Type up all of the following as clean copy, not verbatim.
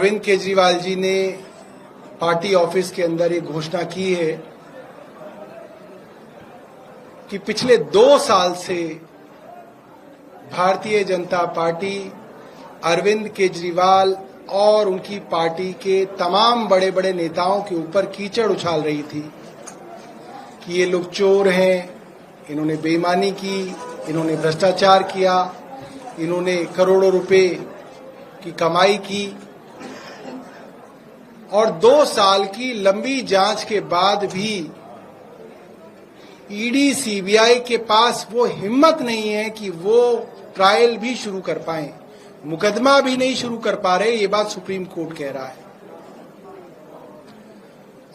अरविंद केजरीवाल जी ने party office के अंदर एक घोषणा की है कि पिछले 2 साल से भारतीय जनता पार्टी अरविंद केजरीवाल और उनकी पार्टी के तमाम बड़े बड़े नेताओं के ऊपर कीचड़ उछाल रही थी कि ये लोग चोर हैं, इन्होंने बेईमानी की, इन्होंने भ्रष्टाचार किया, इन्होंने करोड़ों रुपए की कमाई की। और 2 साल की लंबी जांच के बाद भी ईडी सीबीआई के पास वो हिम्मत नहीं है कि वो ट्रायल भी शुरू कर पाए, मुकदमा भी नहीं शुरू कर पा रहे। ये बात सुप्रीम कोर्ट कह रहा है।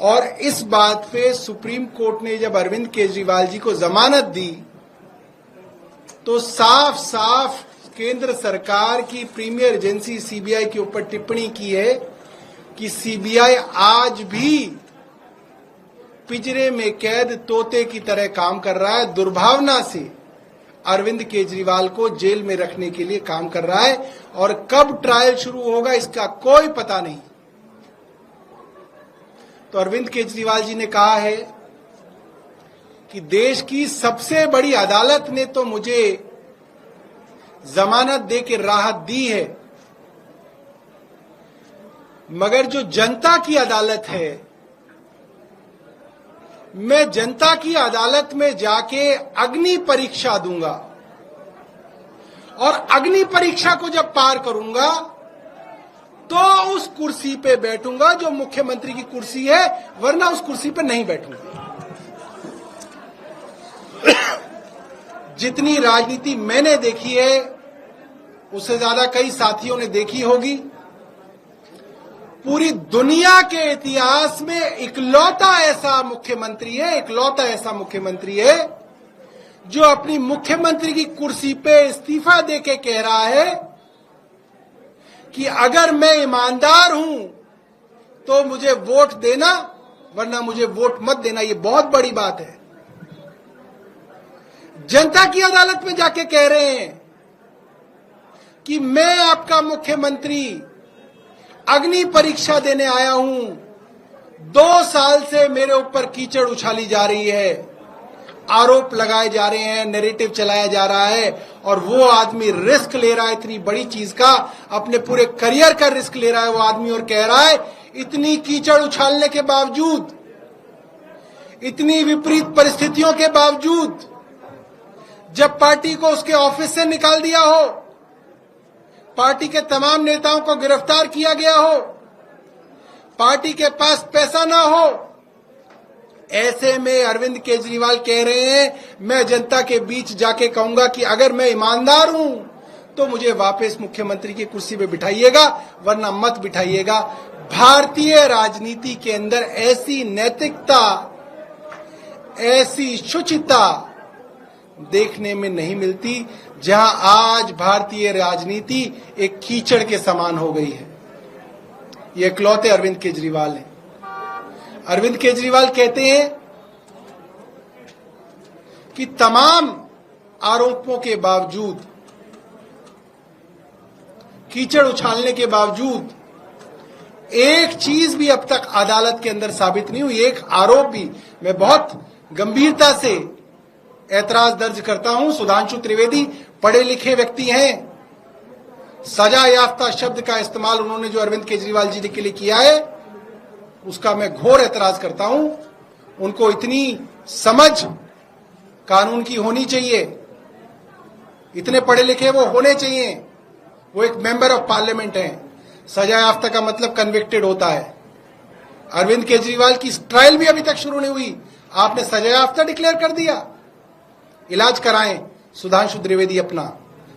और इस बात पे सुप्रीम कोर्ट ने जब अरविंद केजरीवाल जी को जमानत दी तो साफ साफ केंद्र सरकार की प्रीमियर एजेंसी सीबीआई के ऊपर टिप्पणी की है कि सीबीआई आज भी पिंजरे में कैद तोते की तरह काम कर रहा है, दुर्भावना से अरविंद केजरीवाल को जेल में रखने के लिए काम कर रहा है और कब ट्रायल शुरू होगा इसका कोई पता नहीं। तो अरविंद केजरीवाल जी ने कहा है कि देश की सबसे बड़ी अदालत ने तो मुझे जमानत दे के राहत दी है, मगर जो जनता की अदालत है, मैं जनता की अदालत में जाके अग्नि परीक्षा दूंगा और अग्नि परीक्षा को जब पार करूंगा तो उस कुर्सी पे बैठूंगा जो मुख्यमंत्री की कुर्सी है, वरना उस कुर्सी पे नहीं बैठूंगा। जितनी राजनीति मैंने देखी है उससे ज्यादा कई साथियों ने देखी होगी। पूरी दुनिया के इतिहास में इकलौता ऐसा मुख्यमंत्री है जो अपनी मुख्यमंत्री की कुर्सी पे इस्तीफा देके कह रहा है कि अगर मैं ईमानदार हूं तो मुझे वोट देना, वरना मुझे वोट मत देना। ये बहुत बड़ी बात है। जनता की अदालत में जाके कह रहे हैं कि मैं आपका मुख्यमंत्री अग्नि परीक्षा देने आया हूं। 2 साल से मेरे ऊपर कीचड़ उछाली जा रही है, आरोप लगाए जा रहे हैं, नैरेटिव चलाया जा रहा है और वो आदमी रिस्क ले रहा है इतनी बड़ी चीज का, अपने पूरे करियर का रिस्क ले रहा है वो आदमी और कह रहा है इतनी कीचड़ उछालने के बावजूद, इतनी विपरीत परिस्थितियों के बावजूद, जब पार्टी को उसके ऑफिस से निकाल दिया हो, पार्टी के तमाम नेताओं को गिरफ्तार किया गया हो, पार्टी के पास पैसा ना हो, ऐसे में अरविंद केजरीवाल कह रहे हैं मैं जनता के बीच जाके कहूंगा कि अगर मैं ईमानदार हूं तो मुझे वापस मुख्यमंत्री की कुर्सी पे बिठाइएगा, वरना मत बिठाइएगा। भारतीय राजनीति के अंदर ऐसी नैतिकता, ऐसी शुचिता देखने में नहीं मिलती, जहां आज भारतीय राजनीति एक कीचड़ के समान हो गई है। ये इकलौते अरविंद केजरीवाल हैं। अरविंद केजरीवाल कहते हैं कि तमाम आरोपों के बावजूद, कीचड़ उछालने के बावजूद एक चीज भी अब तक अदालत के अंदर साबित नहीं हुई, एक आरोप भी। मैं बहुत गंभीरता से ऐतराज दर्ज करता हूं। सुधांशु त्रिवेदी पढ़े लिखे व्यक्ति हैं, सजा याफ्ता शब्द का इस्तेमाल उन्होंने जो अरविंद केजरीवाल जी के लिए किया है उसका मैं घोर ऐतराज करता हूं। उनको इतनी समझ कानून की होनी चाहिए, इतने पढ़े लिखे वो होने चाहिए। वो एक मेंबर ऑफ पार्लियामेंट हैं। सजा याफ्ता का मतलब कन्विक्टेड होता है। अरविंद केजरीवाल की ट्रायल भी अभी तक शुरू नहीं हुई, आपने सजा याफ्ता डिक्लेयर कर दिया। इलाज कराएं सुधांशु त्रिवेदी अपना,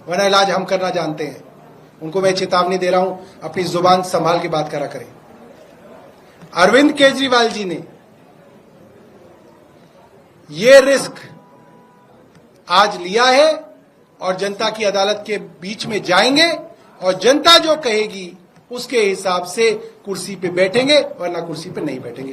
वरना इलाज हम करना जानते हैं। उनको मैं चेतावनी दे रहा हूं, अपनी जुबान संभाल के बात करा करें। अरविंद केजरीवाल जी ने ये रिस्क आज लिया है और जनता की अदालत के बीच में जाएंगे और जनता जो कहेगी उसके हिसाब से कुर्सी पे बैठेंगे, वरना कुर्सी पे नहीं बैठेंगे।